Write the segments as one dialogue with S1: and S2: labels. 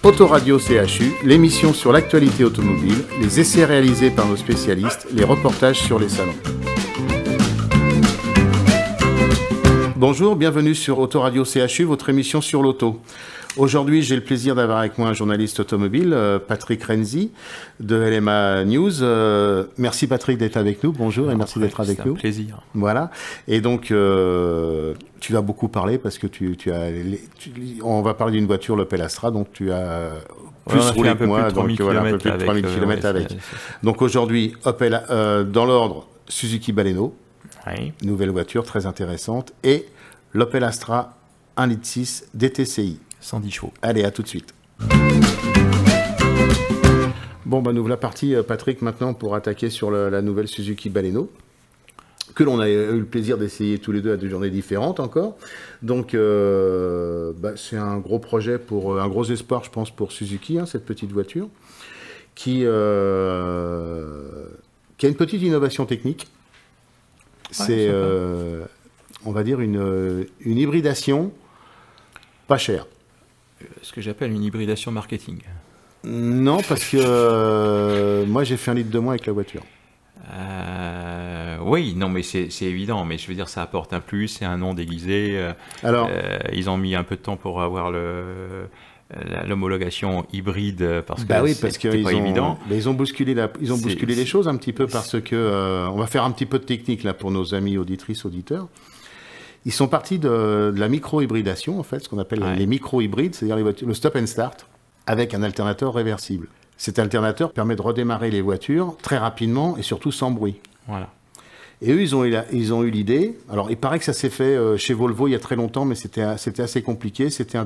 S1: Autoradio CHU, l'émission sur l'actualité automobile, les essais réalisés par nos spécialistes, les reportages sur les salons. Bonjour, bienvenue sur Autoradio CHU, votre émission sur l'auto. Aujourd'hui, j'ai le plaisir d'avoir avec moi un journaliste automobile, Patrick Renzi, de LMA News. Merci Patrick d'être avec nous, bonjour et merci d'être avec nous.
S2: C'est un plaisir.
S1: Voilà, et donc tu vas beaucoup parler parce que on va parler d'une voiture, l'Opel Astra, donc tu as plus roulé que moi, donc voilà, un peu plus de 3000 km avec. Donc aujourd'hui, Opel, dans l'ordre, Suzuki Baleno, oui. Nouvelle voiture très intéressante, et l'Opel Astra 1,6 litre DTCI.
S2: 110 chevaux.
S1: Allez, à tout de suite. Bon, nous voilà partis, Patrick, maintenant pour attaquer sur la nouvelle Suzuki Baleno, que l'on a eu le plaisir d'essayer tous les deux à 2 journées différentes encore. Donc, c'est un gros projet, un gros espoir, je pense, pour Suzuki, cette petite voiture, qui a une petite innovation technique. C'est, on va dire, une hybridation pas chère.
S2: Ce que j'appelle une hybridation marketing.
S1: Non, parce que moi j'ai fait 1 litre de moins avec la voiture.
S2: Oui, non, mais c'est évident. Mais je veux dire, ça apporte un plus, c'est un nom déguisé. Alors, ils ont mis un peu de temps pour avoir l'homologation hybride parce que c'était pas évident.
S1: Ils ont bousculé les choses un petit peu parce que on va faire un petit peu de technique là pour nos amis auditrices, auditeurs. Ils sont partis de la micro-hybridation, en fait, ce qu'on appelle les micro-hybrides, c'est-à-dire le stop and start, avec un alternateur réversible. Cet alternateur permet de redémarrer les voitures très rapidement et surtout sans bruit.
S2: Voilà.
S1: Et eux, ils ont eu l'idée. Alors, il paraît que ça s'est fait chez Volvo il y a très longtemps, mais c'était assez compliqué. C'était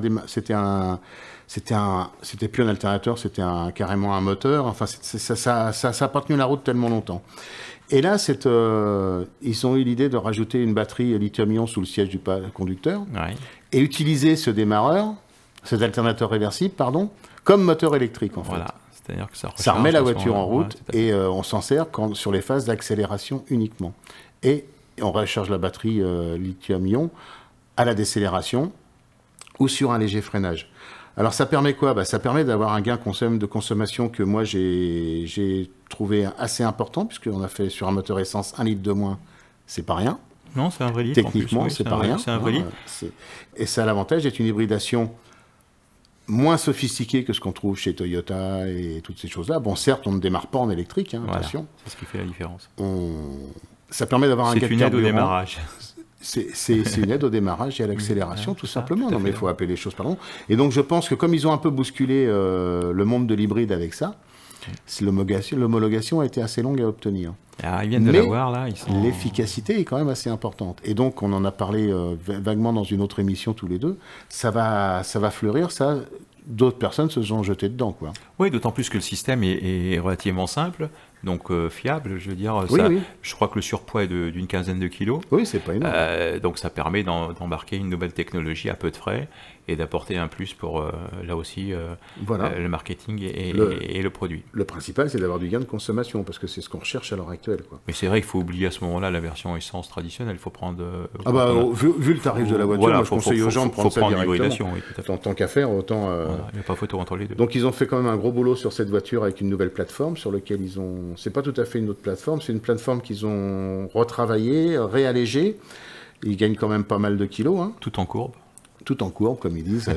S1: plus un alternateur, c'était carrément un moteur. Enfin, ça n'a pas tenu la route tellement longtemps. Et là, ils ont eu l'idée de rajouter une batterie lithium-ion sous le siège du conducteur et utiliser cet alternateur réversible, comme moteur électrique en fait.
S2: Voilà. C'est-à-dire que ça
S1: remet la voiture en route et on s'en sert sur les phases d'accélération uniquement. Et on recharge la batterie lithium-ion à la décélération ou sur un léger freinage. Alors ça permet quoi ? Ça permet d'avoir un gain de consommation que moi j'ai trouvé assez important, puisqu'on a fait sur un moteur essence 1 litre de moins, c'est pas rien.
S2: Non, c'est un vrai litre.
S1: Techniquement, c'est pas rien.
S2: C'est un vrai litre.
S1: Et ça a l'avantage d'être une hybridation moins sophistiquée que ce qu'on trouve chez Toyota et toutes ces choses-là. Bon, certes, on ne démarre pas en électrique, attention.
S2: C'est ce qui fait la différence.
S1: Ça permet d'avoir un gain de carburant.
S2: C'est une aide au démarrage.
S1: C'est une aide au démarrage et à l'accélération, tout simplement. Non, mais il faut appeler les choses par nom. Et donc, je pense que comme ils ont un peu bousculé le monde de l'hybride avec ça, l'homologation a été assez longue à obtenir.
S2: Alors, ils viennent de l'avoir, là.
S1: L'efficacité est quand même assez importante. Et donc, on en a parlé vaguement dans une autre émission tous les deux. Ça va fleurir, ça. D'autres personnes se sont jetées dedans, quoi.
S2: Oui, d'autant plus que le système est relativement simple, donc fiable. Je veux dire, je crois que le surpoids est d'une quinzaine de kilos.
S1: Oui, c'est pas énorme.
S2: Donc ça permet d'embarquer une nouvelle technologie à peu de frais et d'apporter un plus pour, là aussi, le marketing et le produit.
S1: Le principal, c'est d'avoir du gain de consommation, parce que c'est ce qu'on recherche à l'heure actuelle, quoi.
S2: Mais c'est vrai qu'il faut oublier à ce moment-là la version essence traditionnelle. Il faut prendre...
S1: vu le tarif de la voiture, moi, je conseille aux gens de prendre ça directement.
S2: Oui, tout à fait.
S1: Tant qu'à faire, autant...
S2: Il n'y a pas photo entre les deux.
S1: Donc ils ont fait quand même un gros boulot sur cette voiture avec une nouvelle plateforme sur laquelle ils ont... C'est pas tout à fait une autre plateforme, c'est une plateforme qu'ils ont retravaillée, réallégée. Ils gagnent quand même pas mal de kilos.
S2: Tout en courbe.
S1: Tout en courbe, comme ils disent.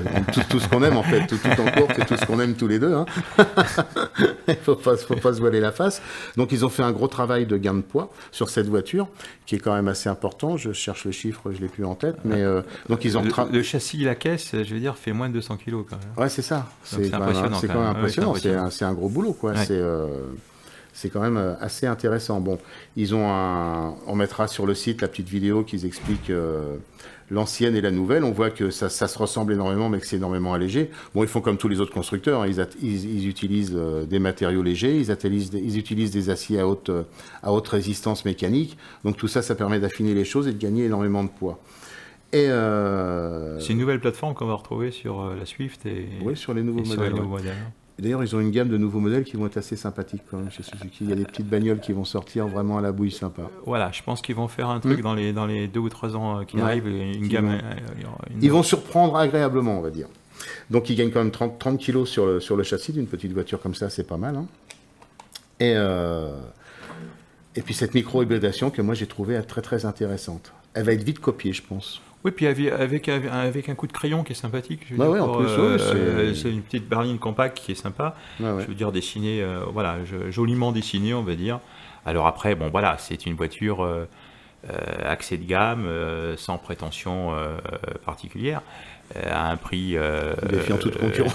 S1: tout ce qu'on aime, en fait. Tout en courbe, c'est tout ce qu'on aime tous les deux. Il faut pas se voiler la face. Donc, ils ont fait un gros travail de gain de poids sur cette voiture, qui est quand même assez important. Je cherche le chiffre, je l'ai plus en tête. Mais, donc, ils ont
S2: le châssis, la caisse, je veux dire, fait moins de 200 kilos, quand même.
S1: Ouais, c'est ça.
S2: C'est impressionnant.
S1: C'est quand même impressionnant. C'est un gros boulot, quoi. Ouais. C'est quand même assez intéressant. Bon, on mettra sur le site la petite vidéo qui explique l'ancienne et la nouvelle. On voit que ça se ressemble énormément, mais que c'est énormément allégé. Bon, ils font comme tous les autres constructeurs. Ils utilisent des matériaux légers, ils utilisent des aciers à haute résistance mécanique. Donc tout ça, ça permet d'affiner les choses et de gagner énormément de poids.
S2: C'est une nouvelle plateforme qu'on va retrouver sur la Swift et
S1: sur les nouveaux modèles. D'ailleurs, ils ont une gamme de nouveaux modèles qui vont être assez sympathiques quand même chez Suzuki. Il y a des petites bagnoles qui vont sortir vraiment à la bouille sympa.
S2: Voilà, je pense qu'ils vont faire un truc dans les 2 ou 3 ans qui arrivent. Ils vont
S1: surprendre agréablement, on va dire. Donc il gagne quand même 30 kilos sur le châssis d'une petite voiture comme ça, c'est pas mal. Hein. Et puis cette micro-hybridation que moi j'ai trouvée très très intéressante. Elle va être vite copiée, je pense.
S2: Oui, puis avec un coup de crayon qui est sympathique. Je veux
S1: bah
S2: dire,
S1: ouais, en plus,
S2: c'est une petite berline compacte qui est sympa.
S1: Ouais, ouais.
S2: Je veux dire, dessinée, voilà, joliment dessinée, on va dire. Alors après, bon voilà, c'est une voiture accès de gamme, sans prétention particulière, à un prix...
S1: défiant toute concurrence.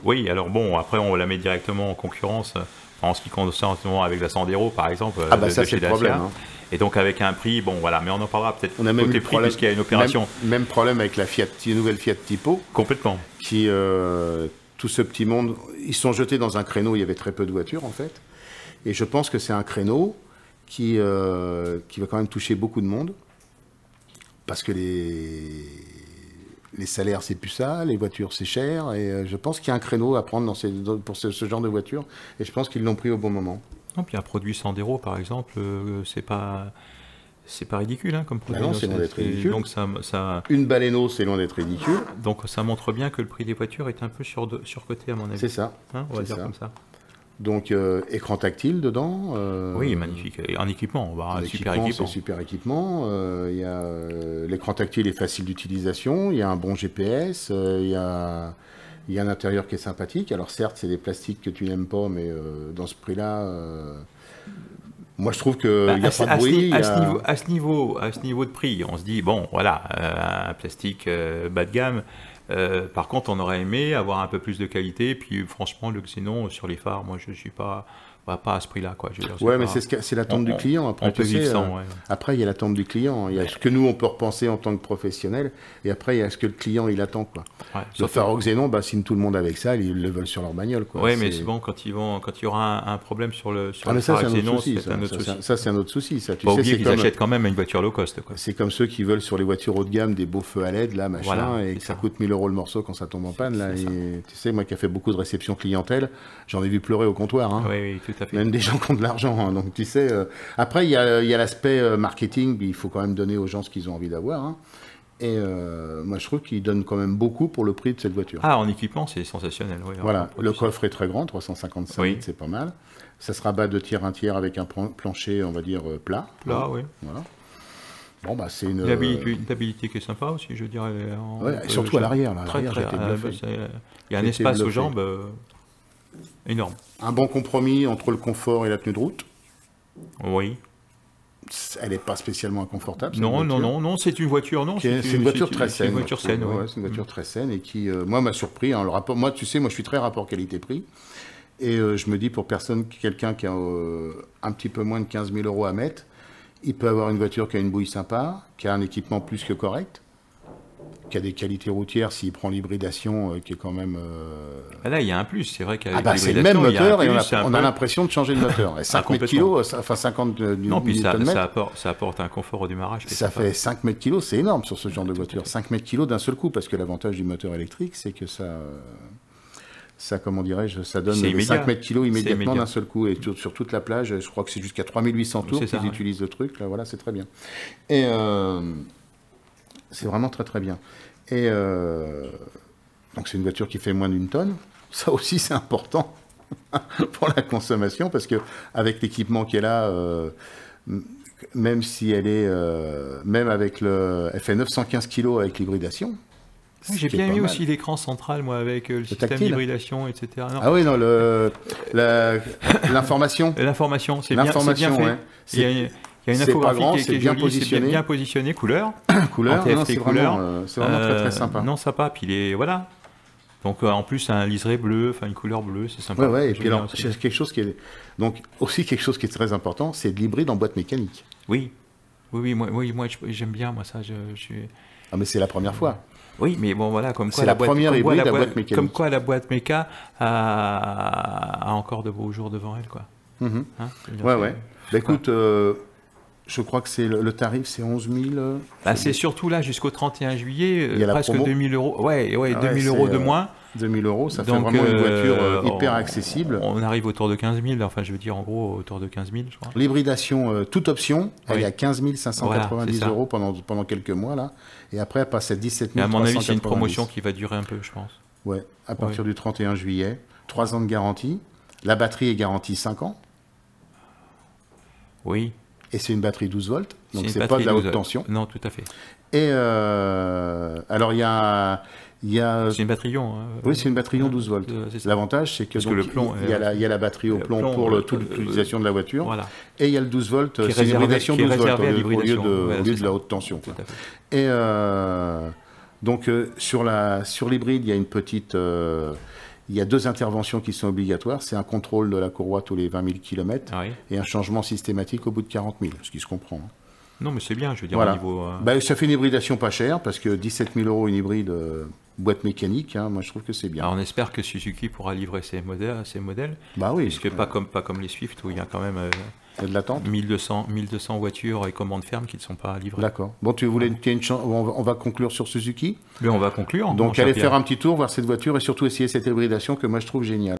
S2: Oui, alors bon, après on la met directement en concurrence en ce qui concerne avec la Sandero, par exemple.
S1: Ah bah ça c'est le problème. Hein.
S2: Et donc avec un prix, bon voilà, mais on en parlera peut-être
S1: on a même
S2: côté prix puisqu'il y a une opération.
S1: Même problème avec la nouvelle Fiat Tipo.
S2: Complètement.
S1: Qui, tout ce petit monde, ils sont jetés dans un créneau où il y avait très peu de voitures en fait. Et je pense que c'est un créneau qui va quand même toucher beaucoup de monde. Parce que les salaires c'est plus ça, les voitures c'est cher. Et je pense qu'il y a un créneau à prendre pour ce genre de voiture. Et je pense qu'ils l'ont pris au bon moment.
S2: Non, puis un produit Sandero, par exemple, c'est pas ridicule hein, comme produit.
S1: Non, c'est loin d'être ridicule.
S2: Donc
S1: une Baleno, c'est loin d'être ridicule.
S2: Donc ça montre bien que le prix des voitures est un peu surcoté, à mon avis.
S1: C'est ça.
S2: Hein, on va dire comme ça.
S1: Donc écran tactile dedans.
S2: Oui, magnifique. Et en équipement, on va avoir un super équipement.
S1: C'est super équipement. L'écran tactile est facile d'utilisation. Il y a un bon GPS. Il y a un intérieur qui est sympathique. Alors certes, c'est des plastiques que tu n'aimes pas, mais dans ce prix-là, moi je trouve qu'il n'y a pas de bruit.
S2: À ce niveau de prix, on se dit, bon, voilà, un plastique bas de gamme. Par contre, on aurait aimé avoir un peu plus de qualité. Puis franchement, le xénon sur les phares, moi je ne suis pas à ce prix-là, quoi. Je veux dire,
S1: ouais, mais c'est l'attente du client. Après,
S2: on peut vivre sans, ouais.
S1: Après, il y a l'attente du client. Il y a ce que nous, on peut repenser en tant que professionnel. Et après, il y a ce que le client, il attend, quoi.
S2: Ouais,
S1: le phare au xénon, signe tout le monde avec ça. Ils le veulent sur leur bagnole, quoi.
S2: Oui, mais c'est bon, quand il y aura un problème sur le
S1: phare au xénon, c'est un autre souci. Ça, c'est un autre souci. Ça, tu
S2: sais, oublier qu'ils achètent quand même une voiture low cost, quoi.
S1: C'est comme ceux qui veulent sur les voitures haut de gamme des beaux feux à LED, là, machin, voilà, et que ça coûte 1000 € le morceau quand ça tombe en panne, là. Et, tu sais, moi qui ai fait beaucoup de réception clientèle, j'en ai vu pleurer au comptoir, hein.
S2: Oui, tout à fait.
S1: Même des gens qui ont de l'argent, hein. Donc tu sais. Après, il y a l'aspect marketing, il faut quand même donner aux gens ce qu'ils ont envie d'avoir. Hein. Et moi, je trouve qu'ils donnent quand même beaucoup pour le prix de cette voiture.
S2: Ah, en équipement, c'est sensationnel. Oui,
S1: voilà, le coffre est très grand, 355 litres, c'est pas mal. Ça se rabat de tiers 1 tiers avec un plancher, on va dire, plat.
S2: Plat, oui.
S1: Voilà. Bon, bah, c'est une
S2: stabilité qui est sympa aussi, je dirais.
S1: Ouais, surtout à l'arrière.
S2: Il y a un espace aux jambes énorme.
S1: Un bon compromis entre le confort et la tenue de route.
S2: Oui.
S1: Elle n'est pas spécialement inconfortable.
S2: Non, c'est une voiture, non.
S1: C'est une voiture très saine.
S2: C'est une voiture saine, oui.
S1: C'est une voiture très saine et qui, moi, m'a surpris. Hein, le rapport, moi, tu sais, moi, je suis très rapport qualité-prix. Et je me dis, pour quelqu'un qui a un petit peu moins de 15 000 € à mettre, il peut avoir une voiture qui a une bouille sympa, qui a un équipement plus que correct, qui a des qualités routières s'il prend l'hybridation, qui est quand même...
S2: Là, il y a un plus, c'est vrai qu'avec
S1: c'est le même moteur et on a l'impression de changer de moteur. Et 5 mètres kilos, enfin 50
S2: non, puis ça apporte un confort au démarrage.
S1: Ça fait 5 mètres kilos, c'est énorme sur ce genre de voiture. 5 mètres kilos d'un seul coup, parce que l'avantage du moteur électrique, c'est que ça, comment dirais-je, ça donne 5 mètres kilos immédiatement d'un seul coup. Et sur toute la plage, je crois que c'est jusqu'à 3800 tours qu'ils utilisent le truc. Là, voilà, c'est très bien. Et c'est vraiment très très bien. Et donc c'est une voiture qui fait moins d'1 tonne. Ça aussi, c'est important pour la consommation, parce que avec l'équipement qui est là, même si elle est, même avec elle fait 915 kg avec l'hybridation.
S2: Oui, j'ai bien aimé aussi l'écran central, moi, avec le système d'hybridation, etc. Non.
S1: Ah oui, non, l'information.
S2: L'information, c'est bien fait.
S1: Ouais.
S2: Il y a une infographie qui est bien positionnée. Bien positionné, couleur.
S1: C'est vraiment très très sympa.
S2: Non, sympa, puis voilà. Donc en plus un liseré bleu, enfin une couleur bleue, c'est sympa.
S1: Ouais, et puis alors quelque chose qui est très important, c'est de l'hybride en boîte mécanique.
S2: Oui, moi j'aime bien ça.
S1: Ah mais c'est la première fois.
S2: Oui, mais bon voilà, comme quoi
S1: c'est la première hybride à boîte mécanique.
S2: Comme quoi la boîte méca a encore de beaux jours devant elle, quoi.
S1: Hein, ouais. Bah écoute. Je crois que le tarif, c'est 11 000.
S2: C'est surtout là, jusqu'au 31 juillet, presque 2 000 €. Ouais, 2 000 € de moins.
S1: 2000 euros, ça fait
S2: Donc,
S1: vraiment une voiture hyper accessible.
S2: On arrive autour de 15 000, enfin je veux dire en gros autour de 15 000, je crois.
S1: L'hybridation, toute option, elle
S2: Oui.
S1: est à 15 590
S2: Voilà, c'est ça.
S1: euros pendant quelques mois, là. Et après, elle passe à 17
S2: Mais à
S1: 390.
S2: mon avis, c'est une promotion qui va durer un peu, je pense.
S1: Ouais, à partir du 31 juillet. 3 ans de garantie. La batterie est garantie 5 ans.
S2: Oui.
S1: Et c'est une batterie 12 volts. Donc,
S2: une
S1: c'est pas
S2: batterie
S1: de la
S2: 12
S1: haute
S2: volts.
S1: tension.
S2: Non, tout à fait.
S1: Et alors, il y a
S2: C'est une batterie ion.
S1: oui, c'est une batterie ion 12 volts.
S2: C'est ça.
S1: L'avantage, c'est que
S2: Parce que
S1: donc,
S2: le plomb,
S1: il y a la batterie au plomb pour toute l'utilisation de la voiture.
S2: Voilà.
S1: Et il y a le 12 volts,
S2: Qui est
S1: c'est une
S2: réservé-
S1: hybridation
S2: qui est
S1: 12 volts
S2: réservé à
S1: au lieu
S2: l'hybridation. Voilà,
S1: au lieu
S2: c'est
S1: de la
S2: ça.
S1: haute tension.
S2: Tout à fait.
S1: Et donc, sur l'hybride, il y a il y a 2 interventions qui sont obligatoires. C'est un contrôle de la courroie tous les 20 000 km
S2: Ah oui.
S1: et un changement systématique au bout de 40 000, ce qui se comprend. Hein.
S2: Non, mais c'est bien, je veux dire,
S1: Voilà.
S2: au niveau.
S1: Bah, ça fait une hybridation pas chère, parce que 17 000 euros une hybride boîte mécanique, hein, moi je trouve que c'est bien.
S2: Alors, on espère que Suzuki pourra livrer ses modèles,
S1: Bah oui,
S2: puisque pas comme les Swift où il y a quand même
S1: il y a de l'attente.
S2: 1200 voitures et commandes fermes qui ne sont pas livrées.
S1: D'accord. Bon, tu voulais on va conclure sur Suzuki.
S2: Mais on va conclure.
S1: Donc
S2: mon cher
S1: allez
S2: Pierre.
S1: faire un petit tour, voir cette voiture et surtout essayer cette hybridation que moi je trouve géniale.